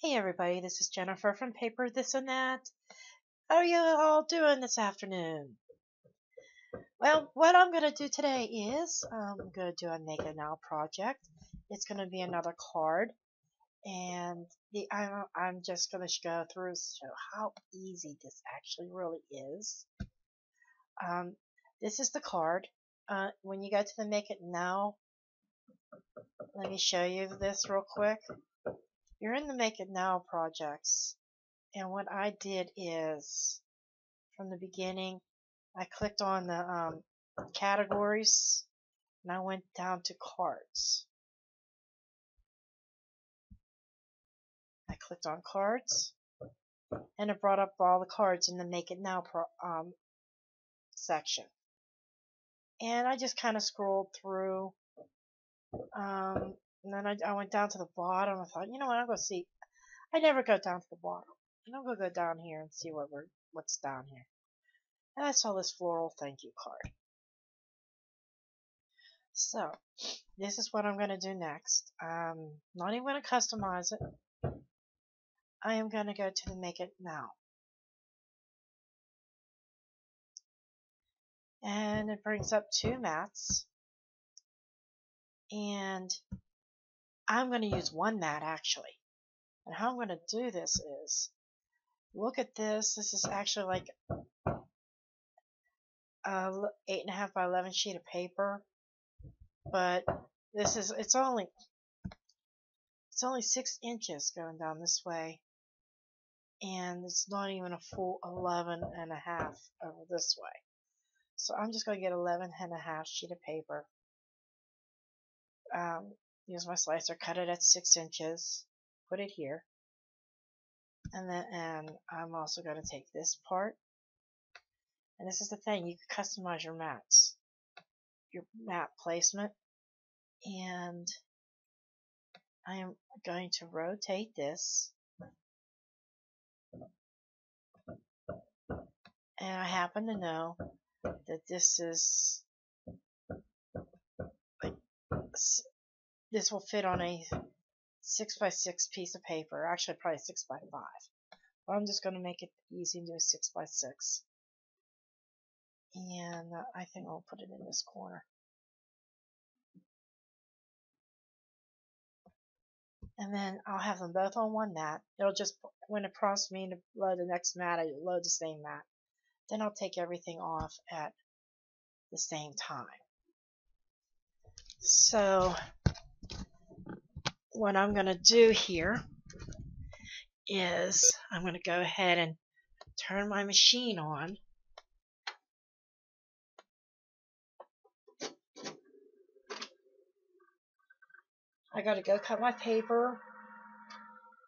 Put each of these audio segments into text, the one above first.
Hey everybody, this is Jennifer from Paper This and That. How are you all doing this afternoon? Well, what I'm going to do today is I'm going to do a Make It Now project. It's going to be another card, and I'm just going to go through and show how easy this actually really is. This is the card. When you go to the Make It Now, let me show you this real quick. You're in the Make It Now projects, and what I did is, from the beginning, I clicked on the categories and I went down to cards. I clicked on cards and it brought up all the cards in the Make It Now section. And I just kind of scrolled through. And then I went down to the bottom. I thought, you know what, I'm going to see. I never go down to the bottom. And I'm going to go down here and see what's down here. And I saw this floral thank you card. So, this is what I'm going to do next. I'm not even going to customize it. I am going to go to the Make It Now. And it brings up two mats. And I'm going to use one mat actually. And how I'm going to do this is, look at this. This is actually like a 8.5 by 11 sheet of paper. But this is, it's only 6 inches going down this way. And it's not even a full 11.5 over this way. So I'm just going to get 11.5 sheet of paper. Use my slicer, cut it at 6 inches, put it here, and I'm also going to take this part. And this is the thing, you can customize your mats, your mat placement. And I am going to rotate this. And I happen to know that this will fit on a 6 by 6 piece of paper, actually probably 6 by 5. But I'm just going to make it easy and do a 6 by 6. And I think I'll put it in this corner. And then I'll have them both on one mat. It'll just, when it prompts me to load the next mat, I load the same mat. Then I'll take everything off at the same time. So what I'm going to do here is I'm going to go ahead and turn my machine on. I got to go cut my paper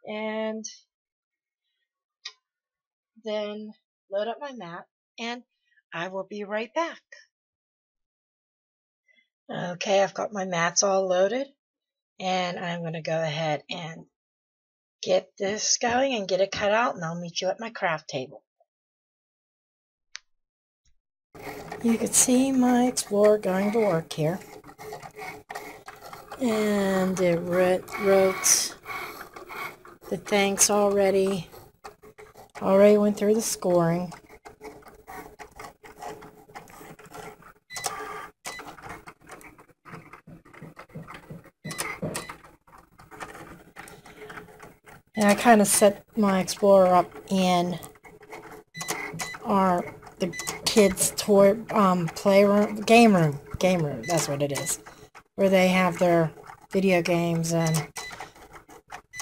and then load up my mat, and I will be right back. Okay, I've got my mats all loaded, and I'm going to go ahead and get this going and get it cut out, and I'll meet you at my craft table. You can see my Explorer going to work here, and it wrote the thanks already went through the scoring. And I kind of set my Explorer up in the kids' toy playroom, game room. That's what it is, where they have their video games and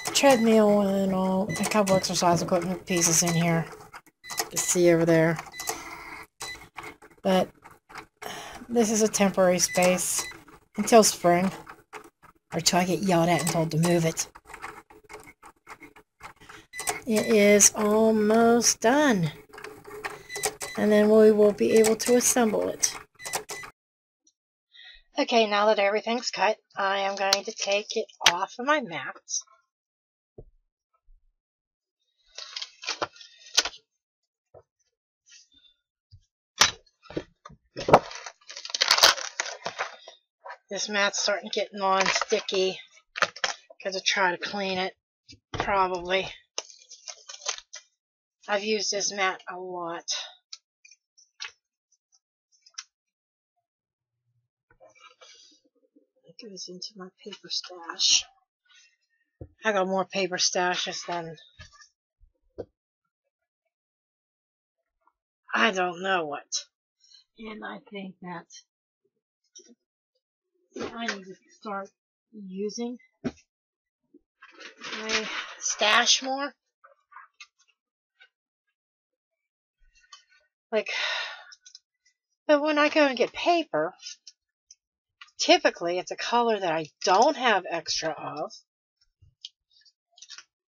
treadmill and a couple exercise equipment pieces in here. You see over there. But this is a temporary space until spring, or till I get yelled at and told to move it. It is almost done, and then we will be able to assemble it. Okay, now that everything's cut, I am going to take it off of my mats. This mat's starting to get non-sticky because I try to clean it probably. I've used this mat a lot. It goes into my paper stash. I got more paper stashes than I don't know what. And I think that I need to start using my stash more. But when I go and get paper, typically it's a color that I don't have extra of.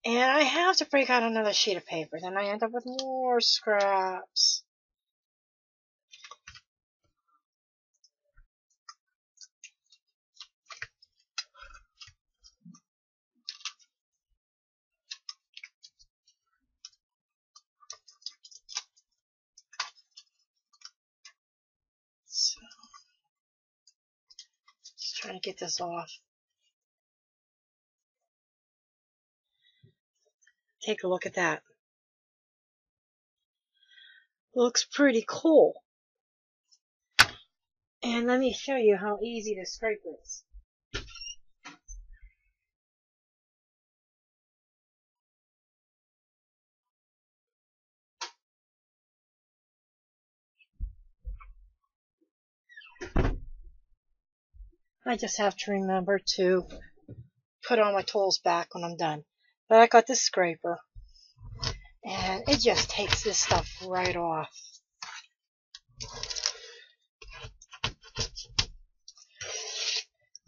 And I have to break out another sheet of paper. Then I end up with more scraps. So, just trying to get this off. Take a look at that. Looks pretty cool. And let me show you how easy to scrape this. I just have to remember to put all my tools back when I'm done. But I got this scraper, and it just takes this stuff right off.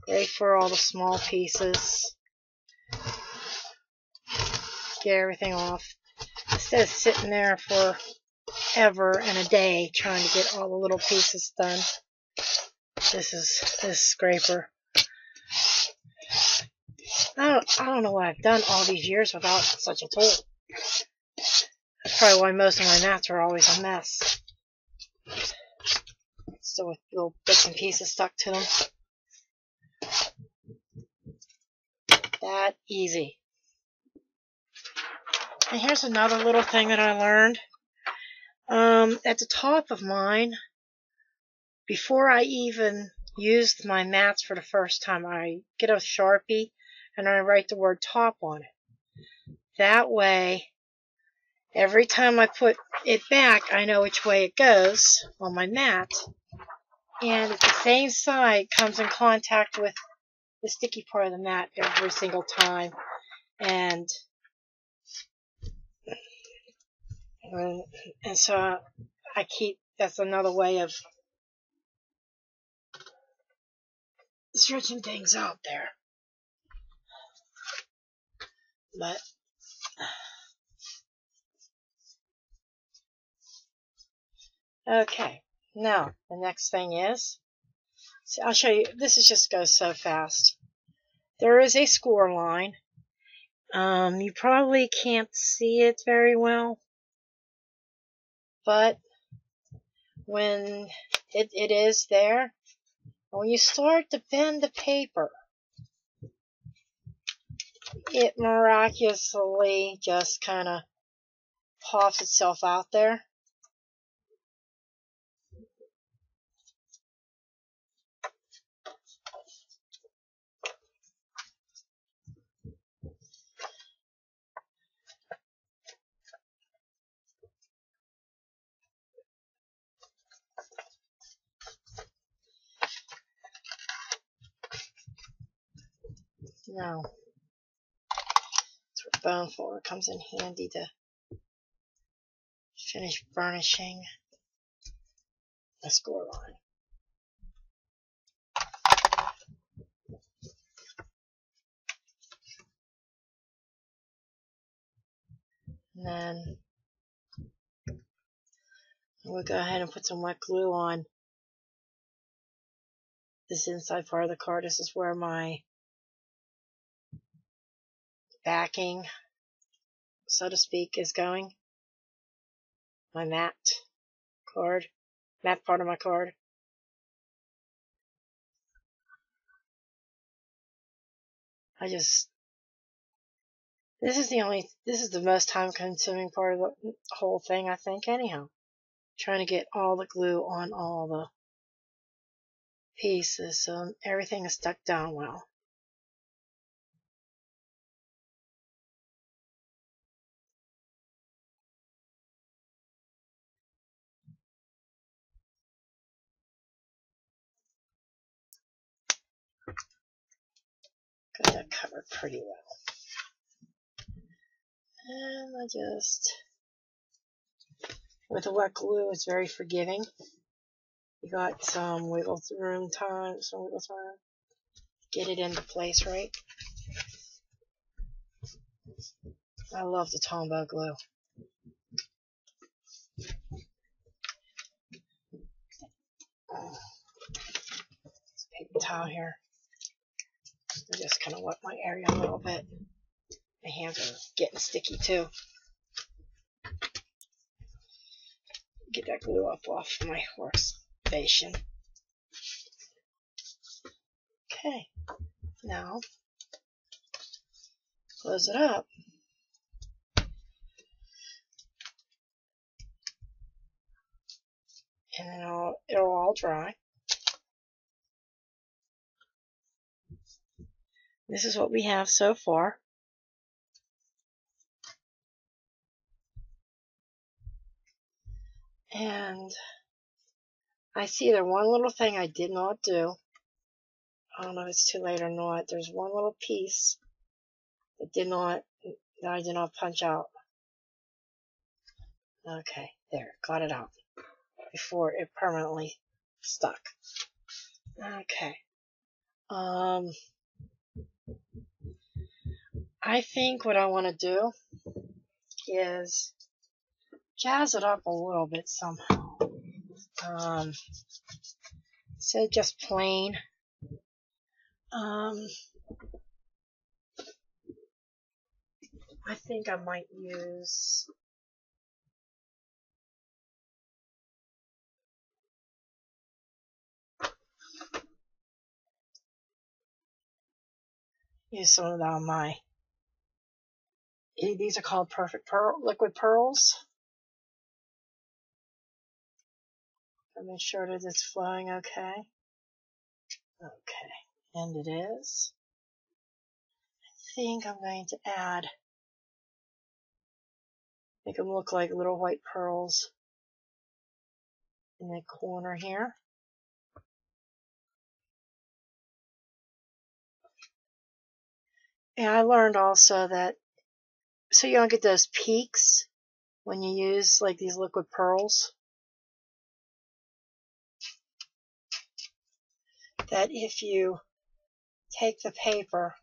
Great for all the small pieces. Get everything off. Instead of sitting there forever and a day trying to get all the little pieces done. This scraper. I don't know what I've done all these years without such a tool. That's probably why most of my mats are always a mess. Still with little bits and pieces stuck to them. That easy. And here's another little thing that I learned. At the top of mine, before I even used my mats for the first time, I get a Sharpie and I write the word top on it. That way, every time I put it back, I know which way it goes on my mat. And if the same side comes in contact with the sticky part of the mat every single time. And so that's another way of stretching things out there. But okay, now the next thing is, so I'll show you. This is just goes so fast. There is a score line. You probably can't see it very well, but when it is there, when you start to bend the paper, it miraculously just kind of pops itself out there. Now, that's where bone folder comes in handy to finish burnishing the score line. And then we'll go ahead and put some wet glue on this inside part of the card. This is where my backing, so to speak, is going. My mat part of my card. This is the most time consuming part of the whole thing, I think, anyhow. Trying to get all the glue on all the pieces so everything is stuck down well. Got that covered pretty well. And I just, with the wet glue, it's very forgiving. You got some wiggle room time, get it into place right. I love the Tombow glue. This paper towel here. I just kind of wet my area a little bit. My hands are getting sticky too. Get that glue up off my workstation. Okay, now close it up. And then it'll all dry. This is what we have so far. And I see there one little thing I did not do. I don't know if it's too late or not. There's one little piece that I did not punch out. Okay, there, got it out before it permanently stuck. Okay. I think what I want to do is jazz it up a little bit somehow. Instead of just plain. I think I might use some of that on my. These are called Perfect Pearl liquid pearls. I'll make sure that it's flowing okay. Okay, and it is. I think I'm going to make them look like little white pearls in the corner here. And I learned also that so you don't get those peaks when you use like these liquid pearls, that if you take the paper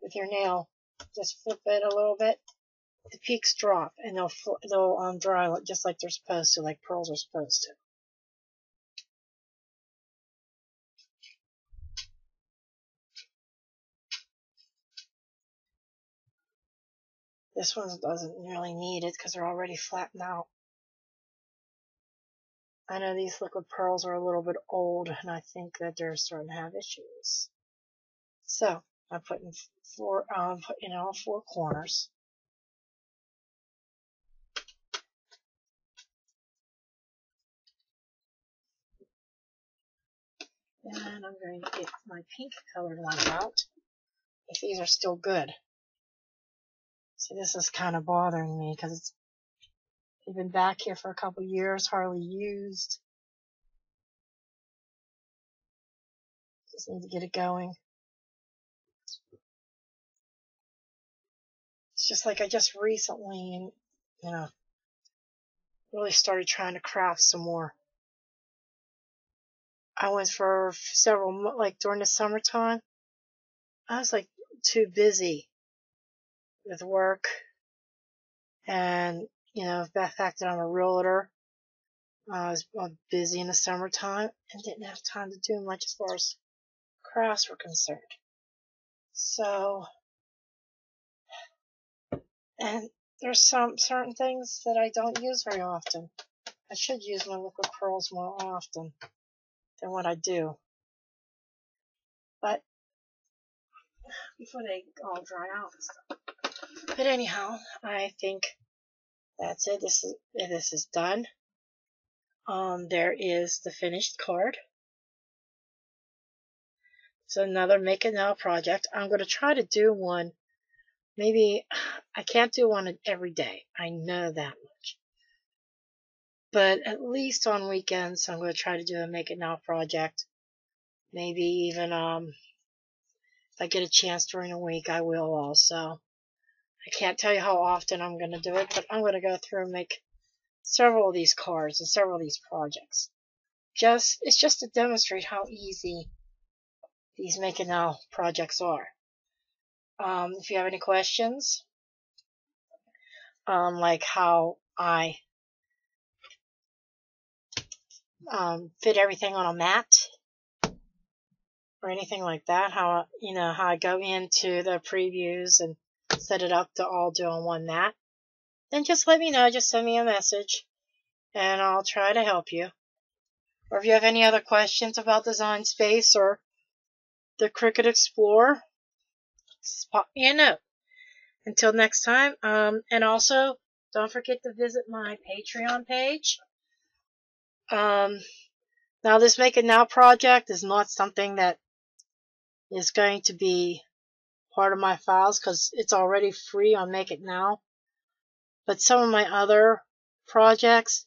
with your nail, just flip it a little bit, the peaks drop and they'll dry just like they're supposed to, like pearls are supposed to. This one doesn't really need it because they're already flattened out. I know these liquid pearls are a little bit old and I think that they're starting to have issues. So I'm putting in all four corners. And I'm going to get my pink colored ones out, if these are still good. See, this is kind of bothering me because they've been back here for a couple years, hardly used. Just need to get it going. It's just like I just recently, really started trying to craft some more. I went for several, like during the summertime, I was like too busy with work and, the fact that I'm a realtor. I was busy in the summertime and didn't have time to do much as far as crafts were concerned. So, and there's some certain things that I don't use very often. I should use my liquid pearls more often than what I do. But before they all dry out and stuff. But anyhow, I think that's it. This is done. There is the finished card. It's another Make It Now project. I'm going to try to do one. Maybe I can't do one every day. I know that much. But at least on weekends, I'm going to try to do a Make It Now project. Maybe even if I get a chance during the week, I will also. I can't tell you how often I'm going to do it, but I'm going to go through and make several of these cards and several of these projects. It's just to demonstrate how easy these Make It Now projects are. If you have any questions, like how I fit everything on a mat or anything like that, how I go into the previews and set it up to all do on one mat, then just let me know. Just send me a message and I'll try to help you. Or if you have any other questions about Design Space or the Cricut Explorer, just pop me a note. Until next time, and also don't forget to visit my Patreon page. Now this Make It Now project is not something that is going to be part of my files because it's already free on Make It Now. But some of my other projects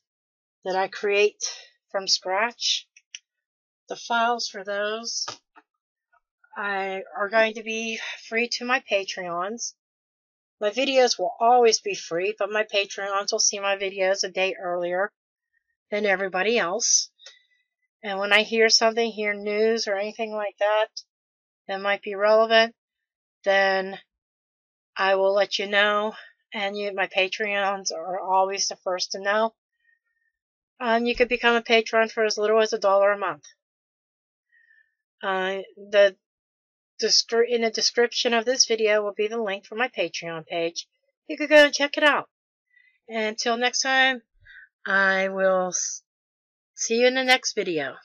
that I create from scratch, the files for those are going to be free to my Patreons. My videos will always be free, but my Patreons will see my videos a day earlier than everybody else. And when I hear something, hear news or anything like that might be relevant, then I will let you know. And my Patreons are always the first to know. You could become a patron for as little as $1 a month. In the description of this video will be the link for my Patreon page. You could go and check it out. And until next time, I will see you in the next video.